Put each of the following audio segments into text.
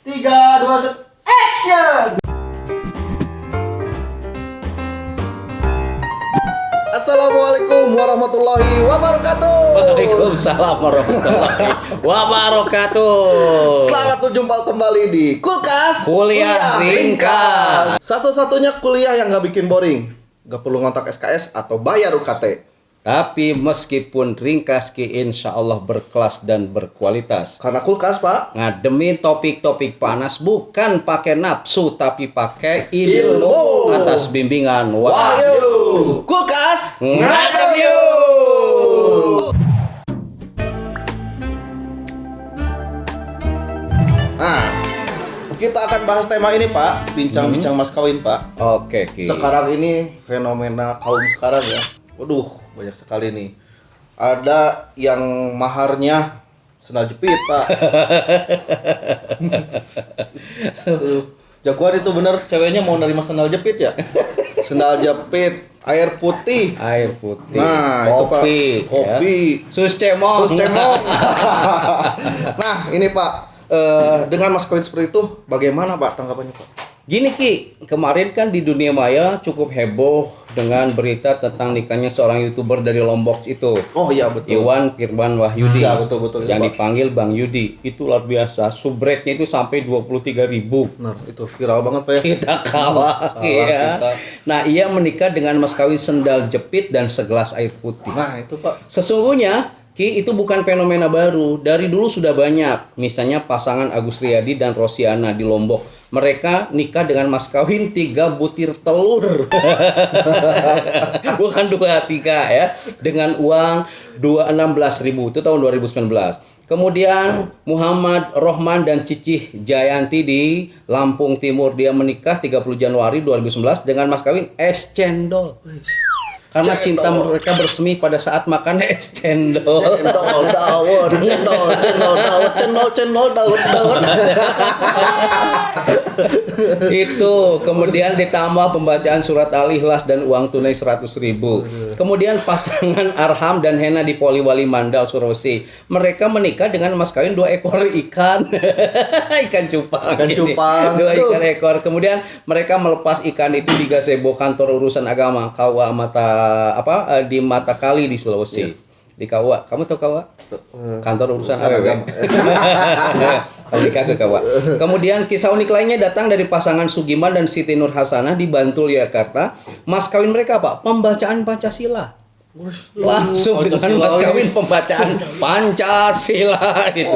3, 2, 1, action! Assalamualaikum warahmatullahi wabarakatuh. Waalaikumsalam warahmatullahi wabarakatuh. Selamat berjumpa kembali di Kulkas Kuliah Ringkas. Satu-satunya kuliah yang gak bikin boring. Gak perlu ngontak SKS atau bayar UKT. Tapi meskipun ringkas ki insya Allah berkelas dan berkualitas. Karena Kulkas, Pak, Ngademin topik-topik panas bukan pakai nafsu tapi pakai ilmu atas bimbingan Wahyu. Kulkas ngadem yuk. Nah, kita akan bahas tema ini, Pak. Bincang-bincang mas kawin, Pak. Oke ki. Sekarang ini fenomena kaum sekarang ya. Waduh, banyak sekali nih. Ada yang maharnya sendal jepit, Pak. Tuh, jagoan itu bener, ceweknya mau nerima sendal jepit ya. Sendal jepit, air putih. Air putih, Nah, kopi, itu, Pak. Kopi. ya. Sus cemong. Terus cemong. Nah, ini Pak, dengan mas kawin seperti itu, bagaimana Pak tanggapannya, Pak? Gini Ki, kemarin kan di dunia maya cukup heboh dengan berita tentang nikahnya seorang YouTuber dari Lombok itu. Oh iya betul. Iwan Firman Wahyudi. Ya, betul, yang Pak. dipanggil Bang Yudi. Itu luar biasa. Subrednya itu sampai 23.000. Nah, itu viral banget, Pak ya. Kita kalah ya. kita. Nah, ia menikah dengan mas kawin sendal jepit dan segelas air putih. Nah, itu Pak. Sesungguhnya Ki, itu bukan fenomena baru. Dari dulu sudah banyak. Misalnya pasangan Agus Riyadi dan Rosiana di Lombok. Mereka nikah dengan mas kawin 3 butir telur. Bukan 2, 3 ya. Dengan uang 16.000 itu tahun 2019. Kemudian Muhammad Rohman dan Cicih Jayanti di Lampung Timur. Dia menikah 30 Januari 2019 dengan mas kawin es cendol. Karena cinta mereka bersemi pada saat makan es cendol. Cendol dawet, cendol dawet. Itu kemudian ditambah pembacaan surat Al-Ikhlas dan uang tunai 100.000. Kemudian pasangan Arham dan Hena di Poliwali Mandal Sulawesi. Mereka menikah dengan mas kawin 2 ekor ikan. Ikan cupang. Ikan cupang. 2 ikan ekor. Kemudian mereka melepas ikan itu di gazebo kantor urusan agama KUA di Mata Kali di Sulawesi. Iya. Di KUA. Kamu tahu KUA? Kantor urusan agama. Kamu nikah ke KUA. Kemudian kisah unik lainnya datang dari pasangan Sugiman dan Siti Nur Hasanah di Bantul, Jakarta. Mas kawin mereka Pak, pembacaan Pancasila. Langsung dengan mas kawin pembacaan Pancasila itu.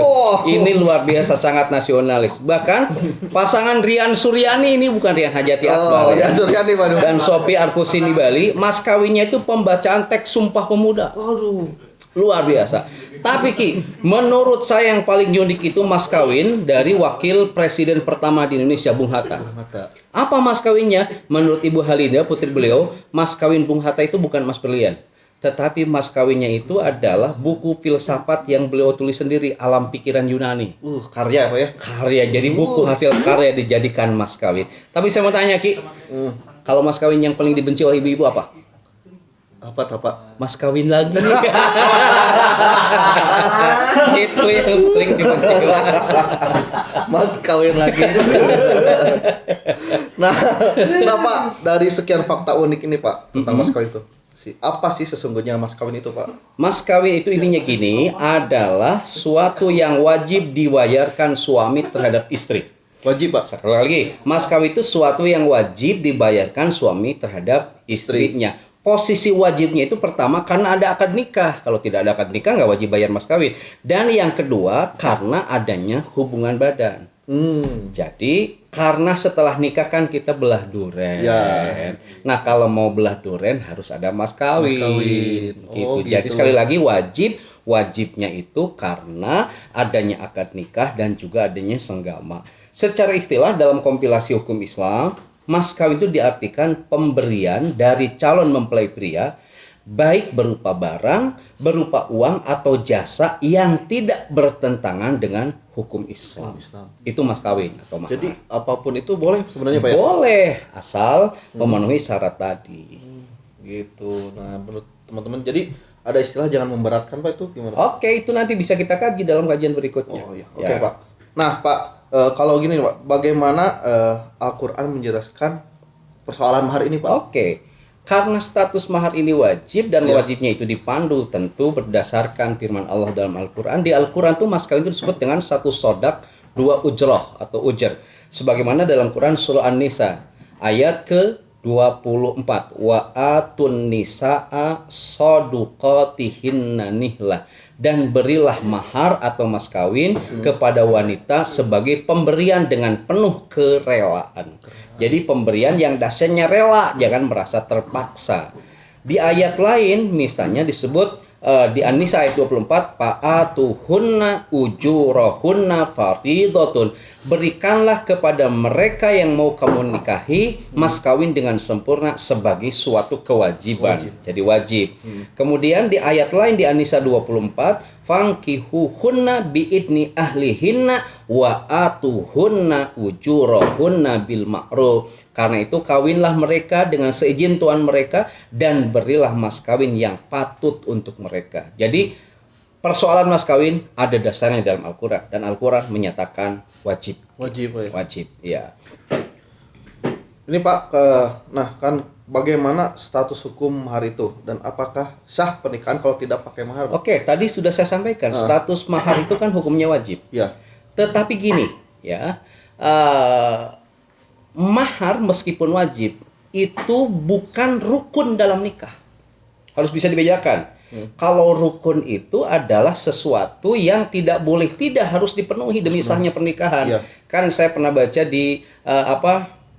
Ini luar biasa, sangat nasionalis. Bahkan pasangan Rian Suryani, ini bukan Rian Hajati Akbar ya. Rian Suryani, waduh. Dan Sophie Arkusin di Bali, mas kawinnya itu pembacaan teks Sumpah Pemuda. Aduh. Luar biasa. Tapi Ki, menurut saya yang paling unik itu mas kawin dari wakil presiden pertama di Indonesia, Bung Hatta. Apa mas kawinnya? Menurut Ibu Halida, putri beliau, mas kawin Bung Hatta itu bukan mas berlian. Tetapi mas kawinnya itu adalah buku filsafat yang beliau tulis sendiri, Alam Pikiran Yunani. Karya Pak ya? Karya, jadi buku hasil karya dijadikan mas kawin. Tapi saya mau tanya Ki, kalau mas kawin yang paling dibenci oleh ibu-ibu apa? Apa tuh Pak? Mas kawin lagi. Itu yang paling dibenci. Mas kawin lagi. nah Pak, dari sekian fakta unik ini Pak tentang mas kawin itu, apa sih sesungguhnya mas kawin itu Pak? Mas kawin itu intinya gini, adalah suatu yang wajib dibayarkan suami terhadap istri. Wajib Pak? Sekali lagi, mas kawin itu suatu yang wajib dibayarkan suami terhadap istrinya. Posisi wajibnya itu pertama karena ada akad nikah. Kalau tidak ada akad nikah nggak wajib bayar mas kawin. Dan yang kedua karena adanya hubungan badan. Jadi karena setelah nikah kan kita belah duren. Ya. Nah kalau mau belah duren harus ada mas kawin. Mas kawin. Gitu. Oh, Jadi gitu. sekali lagi wajibnya itu karena adanya akad nikah dan juga adanya senggama. Secara istilah dalam kompilasi hukum Islam, mas kawin itu diartikan pemberian dari calon mempelai pria baik berupa barang, berupa uang atau jasa yang tidak bertentangan dengan hukum Islam. Itu mas kawin atau mahar. Jadi apapun itu boleh sebenarnya Pak ya? Boleh asal memenuhi syarat tadi. Gitu. Nah, menurut teman-teman jadi ada istilah jangan memberatkan Pak, itu gimana? Oke, itu nanti bisa kita kaji dalam kajian berikutnya. Oh iya. Ya. Oke, Pak. Nah, Pak, kalau gini Pak, bagaimana Al-Qur'an menjelaskan persoalan mahar ini Pak? Oke. Karena status mahar ini wajib dan Ya. wajibnya itu dipandu tentu berdasarkan firman Allah dalam Al-Qur'an. Di Al-Qur'an tuh mas kawin itu disebut dengan 1 sodak 2 ujroh atau ujar. Sebagaimana dalam Quran surah An-Nisa ayat ke-24, wa atun nisaa soduqatihinna nihlah, dan berilah mahar atau mas kawin kepada wanita sebagai pemberian dengan penuh kerelaan. Jadi pemberian yang dasarnya rela, jangan merasa terpaksa. Di ayat lain misalnya disebut di An-Nisa ayat 24, fa'atuhunna ujurahunna fardhatun. Berikanlah kepada mereka yang mau kamu nikahi mas kawin dengan sempurna sebagai suatu kewajiban. Jadi wajib. Kemudian di ayat lain di An-Nisa 24, fankihuhunna biidni ahlihinna wa atuhunna ujurahunna bil ma'ruf. Karena itu kawinlah mereka dengan seizin tuan mereka dan berilah mas kawin yang patut untuk mereka. Jadi persoalan mas kawin ada dasarnya dalam Al-Qur'an dan Al-Qur'an menyatakan wajib. Wajib Pak ya. Wajib, ya. Ini Pak, nah kan bagaimana status hukum mahar itu dan apakah sah pernikahan kalau tidak pakai mahar Pak? Oke, tadi sudah saya sampaikan status mahar itu kan hukumnya wajib. Ya. Tetapi gini, ya. Mahar meskipun wajib itu bukan rukun dalam nikah. Harus bisa dibedakan. Kalau rukun itu adalah sesuatu yang tidak boleh, tidak harus dipenuhi demi sahnya pernikahan. Iya. Kan saya pernah baca di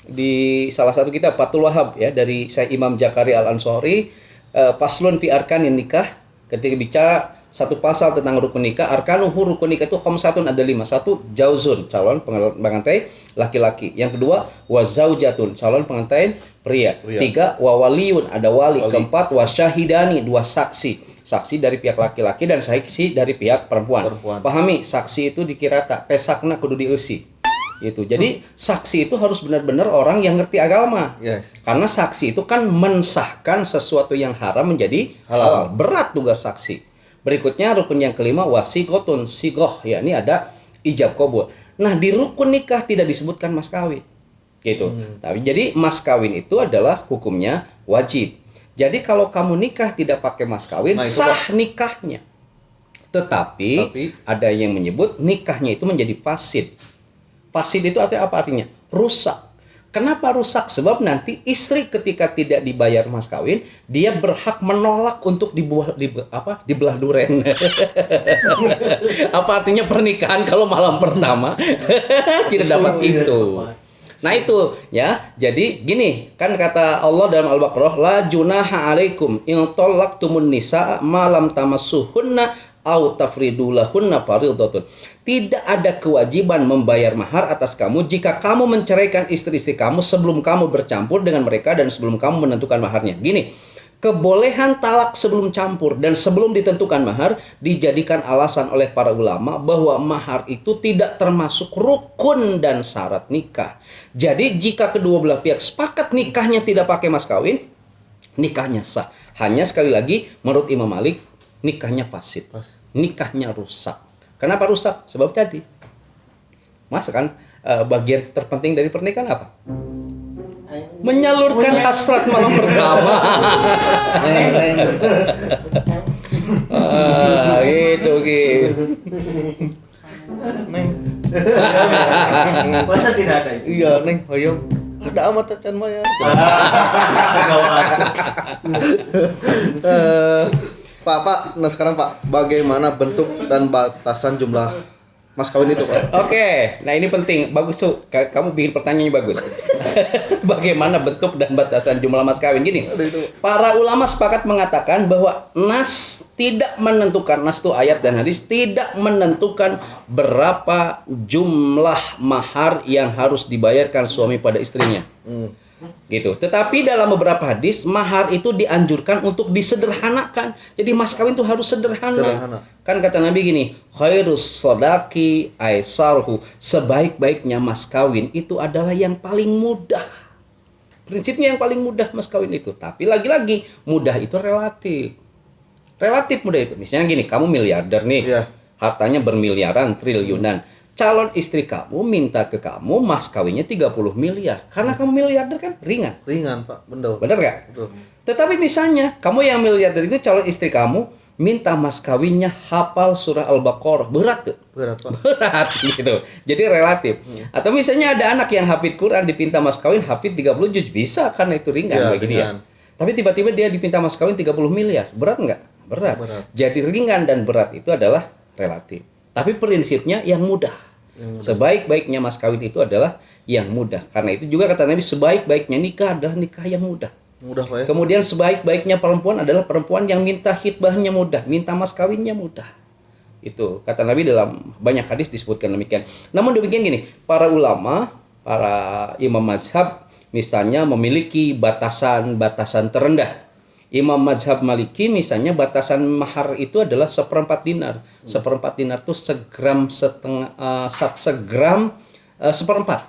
di salah satu kitab Fathul Wahhab ya dari Syekh Imam Jakaria Al-Ansori, paslun fi arkanin nikah, ketika bicara satu pasal tentang rukun nikah. Arkanuhu, rukun nikah itu khamsatun, ada 5. 1 jauzun, calon pengantin laki-laki. Yang kedua wazaujatun, calon pengantin pria. 3 wawaliun, ada wali. 4 wasyahidani, 2 saksi. Saksi dari pihak laki-laki dan saksi dari pihak perempuan. Pahami, saksi itu dikira tak pesakna kudu dieusi. Itu. Jadi saksi itu harus benar-benar orang yang ngerti agama. Yes. Karena saksi itu kan mensahkan sesuatu yang haram menjadi halal. Berat tugas saksi. Berikutnya rukun yang kelima wasigotun, sigoh, ya ini ada ijab kabul. Nah di rukun nikah tidak disebutkan mas kawin, gitu. Tapi jadi mas kawin itu adalah hukumnya wajib. Jadi kalau kamu nikah tidak pakai mas kawin, sah nikahnya. Tetapi ada yang menyebut nikahnya itu menjadi fasid. Fasid itu apa artinya? Rusak. Kenapa rusak? Sebab nanti istri ketika tidak dibayar mas kawin, dia berhak menolak untuk dibelah duren. Apa artinya pernikahan kalau malam pertama tidak dapat itu? Nah itu ya. Jadi gini, kan kata Allah dalam Al-Baqarah, la junaha alaikum in talaqtumun nisaa ma lam tamassuhunna au tafridu lahunna fardhatun. Tidak ada kewajiban membayar mahar atas kamu jika kamu menceraikan istri-istri kamu sebelum kamu bercampur dengan mereka dan sebelum kamu menentukan maharnya. Gini, kebolehan talak sebelum campur dan sebelum ditentukan mahar dijadikan alasan oleh para ulama bahwa mahar itu tidak termasuk rukun dan syarat nikah. Jadi jika kedua belah pihak sepakat nikahnya tidak pakai mas kawin, nikahnya sah. Hanya sekali lagi menurut Imam Malik, nikahnya fasid, nikahnya rusak. Kenapa rusak? Sebab tadi, mas kan bagian terpenting dari pernikahan apa? Menyalurkan hasrat malam pertama. Gitu. Neng. Masa tidak ada itu? Iya, Neng, hoyong. Ada amat can bayar. Pak, nah sekarang Pak, bagaimana bentuk dan batasan jumlah mas kawin itu Pak? Oke, nah ini penting, bagus Su. Kamu bikin pertanyaannya bagus. Bagaimana bentuk dan batasan jumlah mas kawin? Gini, para ulama sepakat mengatakan bahwa nas tidak menentukan, nas itu ayat dan hadis tidak menentukan berapa jumlah mahar yang harus dibayarkan suami pada istrinya. Gitu. Tetapi dalam beberapa hadis mahar itu dianjurkan untuk disederhanakan. Jadi mas kawin itu harus sederhana. Kan kata Nabi gini, khairus sodaki aisarhu, sebaik-baiknya mas kawin itu adalah yang paling mudah. Prinsipnya yang paling mudah mas kawin itu. Tapi lagi-lagi mudah itu relatif. Relatif mudah itu. Misalnya gini, kamu miliarder nih. Iya. Hartanya bermiliaran, triliunan. calon istri kamu minta ke kamu mas kawinnya 30 miliar. Karena kamu miliarder kan ringan. Ringan, Pak. Bener. Benar nggak? Betul. Tetapi misalnya kamu yang miliarder itu calon istri kamu minta mas kawinnya hafal surah Al-Baqarah. Berat tuh. Berat, Pak. Berat gitu. Jadi relatif. Atau misalnya ada anak yang hafid Quran dipinta mas kawin hafid 30 juz bisa karena itu ringan Ya, bagi ringan. dia. Tapi tiba-tiba dia dipinta mas kawin 30 miliar. Berat nggak? Berat. Jadi ringan dan berat itu adalah relatif. Tapi prinsipnya yang mudah. Sebaik-baiknya mas kawin itu adalah yang mudah. Karena itu juga kata Nabi sebaik-baiknya nikah adalah nikah yang mudah. Mudah, Pak ya. Kemudian sebaik-baiknya perempuan adalah perempuan yang minta khitbahnya mudah, minta mas kawinnya mudah. Itu kata Nabi dalam banyak hadis disebutkan demikian. Namun demikian gini, para ulama, para imam mazhab misalnya memiliki batasan-batasan terendah. Imam mazhab Maliki misalnya batasan mahar itu adalah 1/4 dinar. 1/4 dinar itu segram setengah, segram 1/4.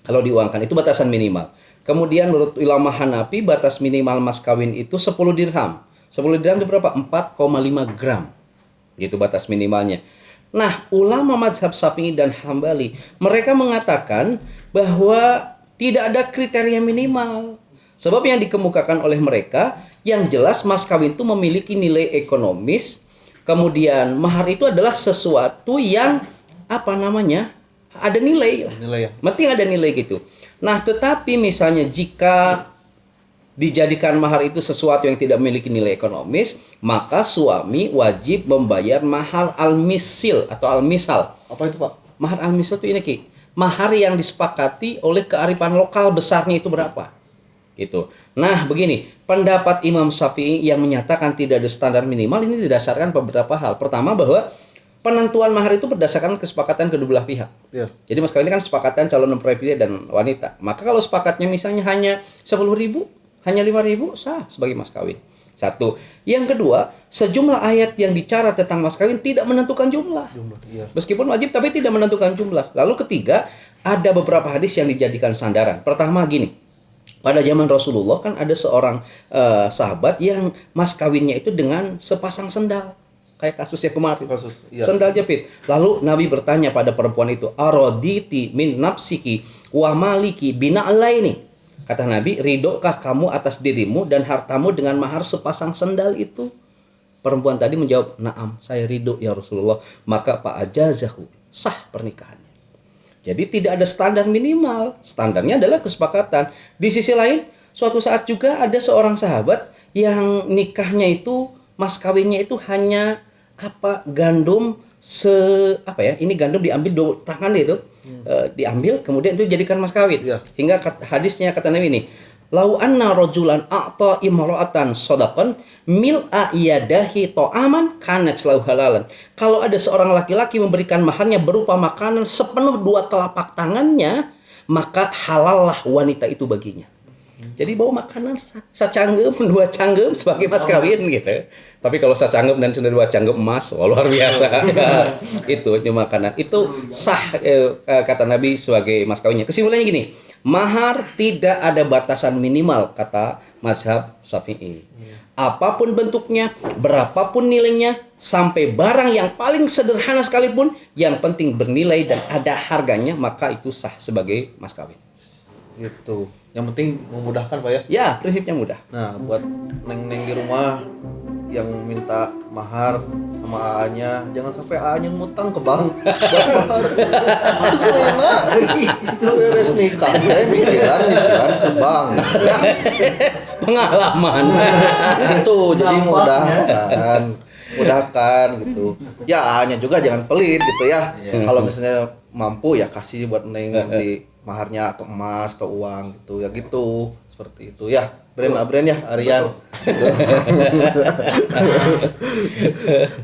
Kalau diuangkan itu batasan minimal. Kemudian menurut ulama Hanafi batas minimal mas kawin itu 10 dirham. 10 dirham itu berapa? 4,5 gram. Gitu batas minimalnya. Nah, ulama mazhab Syafi'i dan Hambali mereka mengatakan bahwa tidak ada kriteria minimal. Sebab yang dikemukakan oleh mereka yang jelas mas kawin itu memiliki nilai ekonomis. Kemudian mahar itu adalah sesuatu yang ada nilai lah. Nilai ya. Penting ada nilai gitu. Nah, tetapi misalnya jika dijadikan mahar itu sesuatu yang tidak memiliki nilai ekonomis, maka suami wajib membayar mahar al-misil atau al-misal. Apa itu, Pak? Mahar al-misal itu ini, Ki. Mahar yang disepakati oleh kearifan lokal besarnya itu berapa? Gitu. Nah, begini, pendapat Imam Syafi'i yang menyatakan tidak ada standar minimal ini didasarkan beberapa hal. Pertama bahwa penentuan mahar itu berdasarkan kesepakatan kedua belah pihak. Iya. Jadi mas kawin ini kan kesepakatan calon mempelai pria dan wanita. Maka kalau sepakatnya misalnya hanya 10.000, hanya 5.000 sah sebagai mas kawin. Satu. Yang kedua, sejumlah ayat yang bicara tentang mas kawin tidak menentukan jumlah. Iya. Meskipun wajib tapi tidak menentukan jumlah. Lalu ketiga, ada beberapa hadis yang dijadikan sandaran. Pertama gini. Pada zaman Rasulullah kan ada seorang sahabat yang mas kawinnya itu dengan sepasang sendal. Kayak kasusnya kemarin. Iya. Sendal jepit. Lalu Nabi bertanya pada perempuan itu, "Araditi min nafsiki wa maliki bina'laini?" Kata Nabi, "Ridokah kamu atas dirimu dan hartamu dengan mahar sepasang sendal itu?" Perempuan tadi menjawab, "Na'am, saya ridho ya Rasulullah." Maka fa'ajazahu, sah pernikahannya. Jadi tidak ada standar minimal. Standarnya adalah kesepakatan. Di sisi lain, suatu saat juga ada seorang sahabat yang nikahnya itu mas kawinnya itu hanya gandum ini gandum diambil 2 tangan itu diambil kemudian itu jadikan mas kawin. Ya. Hingga hadisnya kata Nabi ini, "Lau anna rajulan a'ta imra'atan shadaqan mil'a yadahi ta'aman kanat lahu halalan." Kalau ada seorang laki-laki memberikan maharnya berupa makanan sepenuh 2 telapak tangannya, maka halallah wanita itu baginya. Jadi bawa makanan sacanggem 2 canggem sebagai mas kawin gitu. Tapi kalau sacanggem dan 2 canggem emas, luar biasa. itu makanan. Itu sah kata Nabi sebagai mas kawinnya. Kesimpulannya gini, mahar tidak ada batasan minimal kata mazhab Syafi'i. Apapun bentuknya, berapapun nilainya, sampai barang yang paling sederhana sekalipun, yang penting bernilai dan ada harganya, maka itu sah sebagai mas kawin. Gitu. Yang penting memudahkan, Pak ya. Ya, prinsipnya mudah. Nah, buat neng-neng di rumah yang minta mahar sama AA-nya, jangan sampai AA-nya ngutang ke bank buat mahar. Selena beres nikah, mikiran nyicilan ke bank. Ya, Pengalaman. itu jadi mudahkan gitu. Ya AA-nya juga jangan pelit gitu ya. Kalau misalnya mampu ya kasih buat neng nanti maharnya atau emas atau uang gitu ya gitu seperti itu ya brand ya Aryan gitu.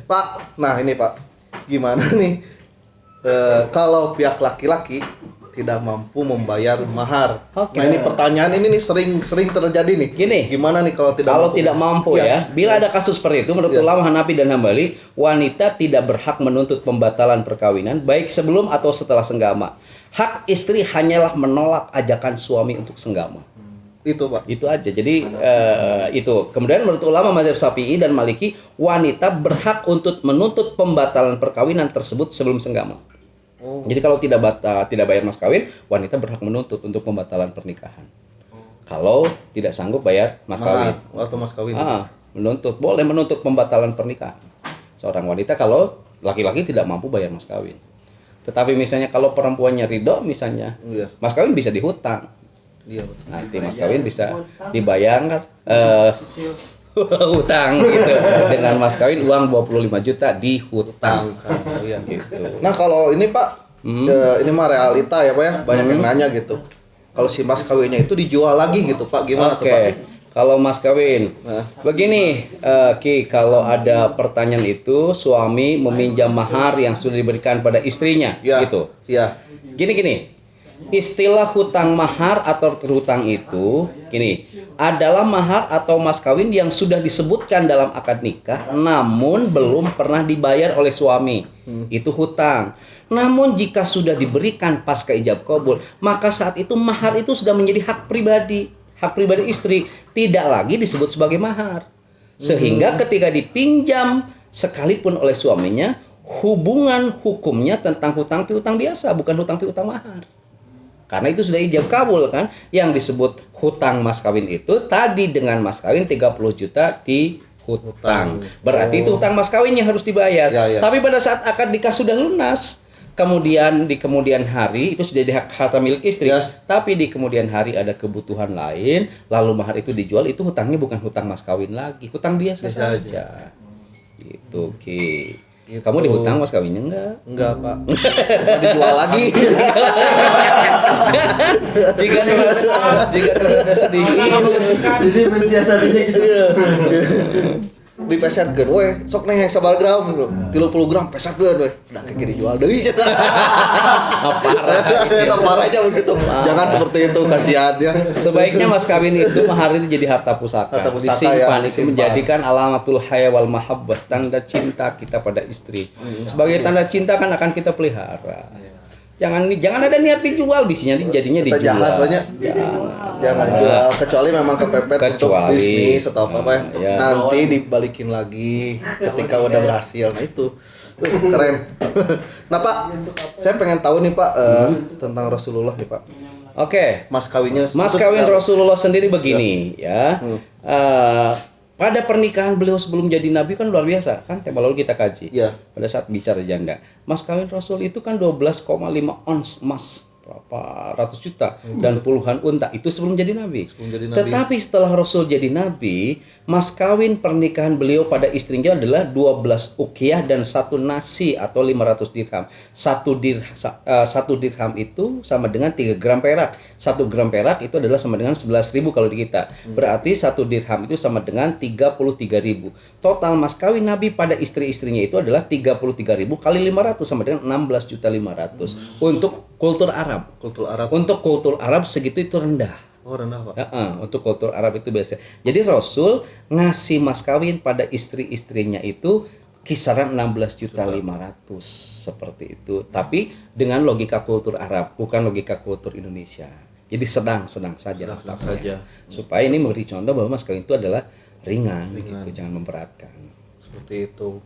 Pak, nah ini Pak gimana nih kalau pihak laki-laki tidak mampu membayar mahar. Oke. Nah ini pertanyaan ini nih sering terjadi nih. Gini, gimana nih kalau tidak mampu ya. Bila ada kasus seperti itu menurut ulama Hanafi dan Hambali, wanita tidak berhak menuntut pembatalan perkawinan baik sebelum atau setelah senggama. Hak istri hanyalah menolak ajakan suami untuk senggama. Itu Pak. Itu aja. Jadi itu. Kemudian menurut ulama mazhab Syafi'i dan Maliki, wanita berhak untuk menuntut pembatalan perkawinan tersebut sebelum senggama. Oh. Jadi kalau tidak bayar mas kawin, wanita berhak menuntut untuk pembatalan pernikahan. Kalau tidak sanggup bayar mas kawin. Atau mas kawin. Boleh menuntut pembatalan pernikahan. Seorang wanita kalau laki-laki tidak mampu bayar mas kawin. Tetapi misalnya kalau perempuannya ridho misalnya, Iya. mas kawin bisa dihutang. Iya betul. Nanti mas kawin bisa dibayar hutang gitu. Dengan mas kawin uang 25 juta dihutang. Iya. Gitu. Nah kalau ini Pak, ini mah realita ya Pak ya, banyak yang nanya gitu. Kalau si mas kawinnya itu dijual lagi gitu Pak, gimana tuh Pak? Oke, kalau mas kawin, Nah. begini Ki, kalau ada pertanyaan itu suami meminjam mahar yang sudah diberikan pada istrinya, Ya. gitu. Iya. Gini, istilah hutang mahar atau terhutang itu, gini, adalah mahar atau mas kawin yang sudah disebutkan dalam akad nikah, namun belum pernah dibayar oleh suami, itu hutang. Namun jika sudah diberikan pasca ijab kabul, maka saat itu mahar itu sudah menjadi hak pribadi istri, tidak lagi disebut sebagai mahar. Sehingga ketika dipinjam sekalipun oleh suaminya, hubungan hukumnya tentang hutang piutang biasa, bukan hutang piutang mahar. Karena itu sudah ijab kabul kan, yang disebut hutang mas kawin itu tadi dengan mas kawin 30 juta dihutang. Berarti itu hutang mas kawin yang harus dibayar. Ya. Tapi pada saat akad nikah sudah lunas, kemudian di kemudian hari itu sudah di harta milik istri. Yes. Tapi di kemudian hari ada kebutuhan lain, lalu mahar itu dijual, itu hutangnya bukan hutang mas kawin lagi, hutang biasa saja. Gitu, Ki. Gitu. Kamu dihutang mas kawinnya enggak? Enggak Pak. Cuma dijual lagi. jika ada sedikit. Jadi mensiasatinya gitu. Dipesetkeun we, sok neng sabal gram dulu. 30 gram pesetkeun we. Da kayak dijual deui cenah. Eta parahnya begitu. Jangan seperti itu, kasihan ya. Sebaiknya mas kawin itu mahar itu jadi harta pusaka. Harta pusaka, disimpan, ya, itu menjadikan alamatul haya wal mahabbah, tanda cinta kita pada istri. Sebagai tanda cinta kan akan kita pelihara. Jangan ada niat dijual, bisinya jadinya Kita dijual. jahat banyak. Jangan dijual kecuali memang kepepet untuk bisnis atau apa ya. Ya. Nanti dibalikin lagi ketika udah berhasil. Nah itu keren. Nah Pak, saya pengen tahu nih Pak tentang Rasulullah nih Pak. Oke. Mas kawinnya. Mas kawin Rasulullah sendiri begini ya. Pada pernikahan beliau sebelum jadi nabi kan luar biasa kan, tema lalu kita kaji. Iya. Pada saat bicara janda, mas kawin Rasul itu kan 12,5 ons emas, berapa ratus juta dan puluhan unta, itu sebelum jadi nabi. Tetapi setelah Rasul jadi nabi, mas kawin pernikahan beliau pada istrinya adalah 12 uqiyah dan 1 nasi atau 500 dirham. 1 dirham itu sama dengan 3 gram perak. 1 gram perak itu adalah sama dengan 11.000 kalau di kita. Berarti 1 dirham itu sama dengan 33.000. Total mas kawin nabi pada istri-istrinya itu adalah 33.000 kali 500 sama dengan 16.500.000. Untuk kultur Arab. Untuk kultur Arab segitu itu rendah. Oh rendah Pak. Untuk kultur Arab itu biasa. Jadi Rasul ngasih mas kawin pada istri-istrinya itu kisaran 16.500.000 seperti itu. Tapi dengan logika kultur Arab, bukan logika kultur Indonesia. Jadi sedang saja. Supaya ini memberi contoh bahwa mas kawin itu adalah ringan. Gitu, jangan memberatkan. Seperti itu.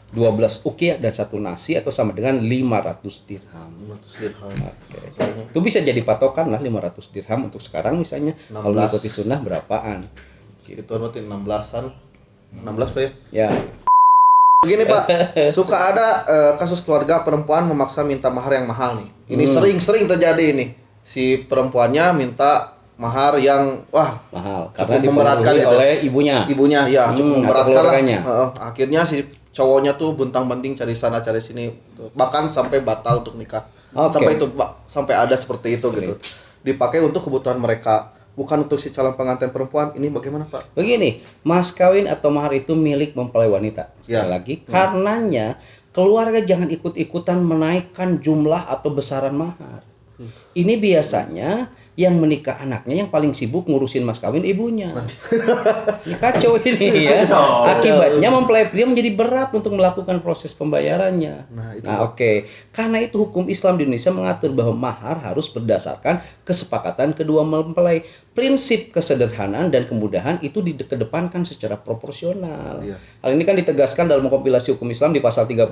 12 uqiyah dan 1 nasi atau sama dengan 500 dirham. 500 dirham. Okay. Itu bisa jadi patokan lah 500 dirham untuk sekarang misalnya. 16. Kalau mengikuti sunnah berapaan? Itu berarti 16-an. 16 Pak ya? Ya. Begini Pak, suka ada kasus keluarga perempuan memaksa minta mahar yang mahal nih. Ini sering terjadi ini. Si perempuannya minta mahar yang mahal karena karena memberatkan dipengaruhi oleh ibunya. Ibunya ya cukup memberatkan lah. Akhirnya si cowoknya tuh buntang-banting cari sana cari sini, bahkan sampai batal untuk nikah. Sampai itu Pak, sampai ada seperti itu gitu. Dipakai untuk kebutuhan mereka, bukan untuk si calon pengantin perempuan. Ini bagaimana Pak? Begini, mas kawin atau mahar itu milik mempelai wanita. Sekali lagi, karenanya keluarga jangan ikut-ikutan menaikkan jumlah atau besaran mahar. Ini biasanya yang menikah anaknya yang paling sibuk ngurusin mas kawin ibunya. Ini kacau ini ya. Akibatnya mempelai pria menjadi berat untuk melakukan proses pembayarannya. Nah, oke. Karena itu hukum Islam di Indonesia mengatur bahwa mahar harus berdasarkan kesepakatan kedua mempelai. Prinsip kesederhanaan dan kemudahan itu dikedepankan secara proporsional. Hal ini kan ditegaskan dalam kompilasi hukum Islam di pasal 30,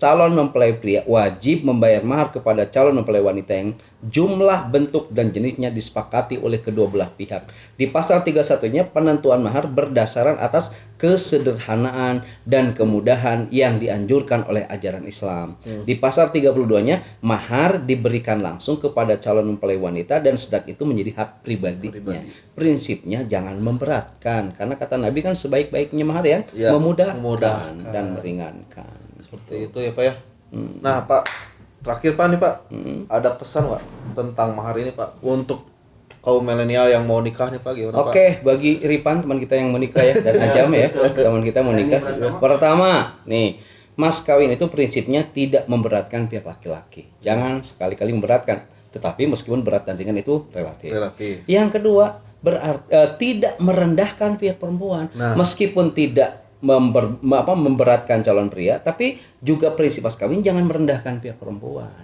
calon mempelai pria wajib membayar mahar kepada calon mempelai wanita yang jumlah, bentuk, dan jenisnya disepakati oleh kedua belah pihak. Di pasal 31-nya penentuan mahar berdasarkan atas kesederhanaan dan kemudahan yang dianjurkan oleh ajaran Islam. Di pasal 32-nya mahar diberikan langsung kepada calon mempelai wanita dan sedang itu menjadi hak pribadinya. Prinsipnya jangan memberatkan, karena kata Nabi kan sebaik-baiknya mahar yang memudahkan dan meringankan. Seperti itu ya Pak ya. Nah Pak, terakhir Pak nih Pak, ada pesan Pak tentang mahar ini Pak untuk kaum milenial yang mau nikah nih Pak, gimana Pak? Oke, bagi Ripan teman kita yang mau nikah ya, dan Ajam ya, teman kita mau nikah. Pertama, nih, mas kawin itu prinsipnya tidak memberatkan pihak laki-laki. Jangan sekali-kali memberatkan, tetapi meskipun berat dan ringan itu relatif. Yang kedua, tidak merendahkan pihak perempuan, meskipun tidak memberatkan calon pria, tapi juga prinsip mas kawin jangan merendahkan pihak perempuan.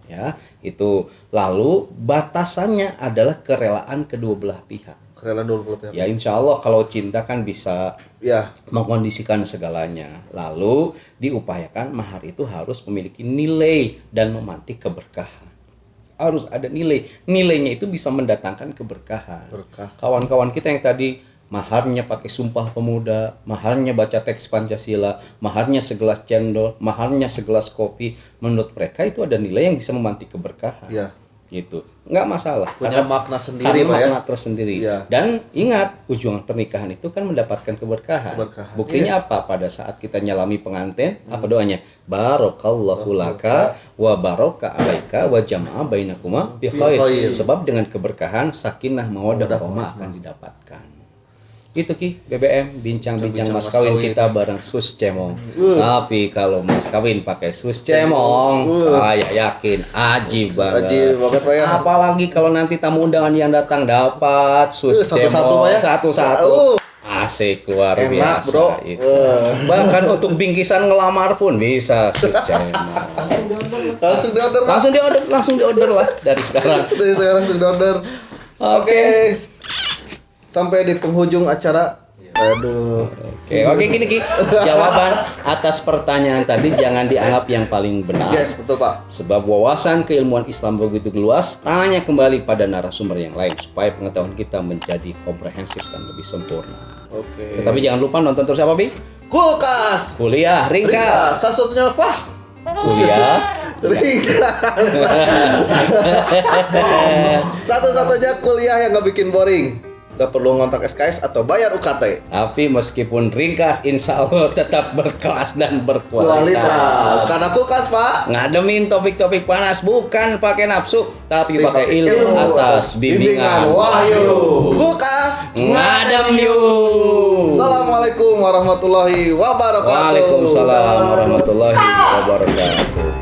Ya, itu. Lalu batasannya adalah kerelaan kedua belah pihak. Kerelaan dua belah pihak. Ya, insya Allah kalau cinta kan bisa mengkondisikan segalanya. Lalu diupayakan mahar itu harus memiliki nilai dan memantik keberkahan. Harus ada nilai. Nilainya itu bisa mendatangkan keberkahan. Kawan-kawan kita yang tadi maharnya pakai Sumpah Pemuda, maharnya baca teks Pancasila, maharnya segelas cendol, maharnya segelas kopi, menurut mereka itu ada nilai yang bisa memantik keberkahan. Gitu. Nggak masalah. Punya makna sendiri, Pak ya. Makna tersendiri. Dan ingat, ujung pernikahan itu kan mendapatkan keberkahan. Buktinya apa? Pada saat kita nyalami pengantin, apa doanya? Barakallahu laka wa baraka alaika wa jama'a bainakuma bi khair. Sebab dengan keberkahan sakinah mawaddah warahmah akan didapatkan. Itu Ki, BBM bincang-bincang mas kawin kita bareng Sus Cemong. Tapi kalau mas kawin pakai Sus Cemong, saya yakin ajib banget. Pak ya. Apalagi kalau nanti tamu undangan yang datang dapat Sus Cemong satu-satu. Asik, luar biasa bro. Itu. Bahkan untuk bingkisan ngelamar pun bisa Sus Cemong. Langsung diorder lah dari sekarang. Langsung diorder. Oke. Sampai di penghujung acara. Aduh. Oke, gini Ki. Jawaban atas pertanyaan tadi jangan dianggap yang paling benar. Yes, betul Pak. Sebab wawasan keilmuan Islam begitu luas, tanya kembali pada narasumber yang lain supaya pengetahuan kita menjadi komprehensif dan lebih sempurna. Oke. Tetapi jangan lupa nonton terus apa, Bi? Kulkas. Kuliah ringkas. Satunya Fah. Kuliah ringkas. Satu-satunya kuliah yang gak bikin boring. Gak perlu ngontrak SKS atau bayar UKT. Tapi meskipun ringkas, insya Allah tetap berkelas dan berkualitas. Karena kulkas Pak ngademin topik-topik panas bukan pakai nafsu, tapi pakai ilmu atas bimbingan wahyu. Kulkas ngadem yuk. Assalamualaikum warahmatullahi wabarakatuh. Waalaikumsalam warahmatullahi wabarakatuh.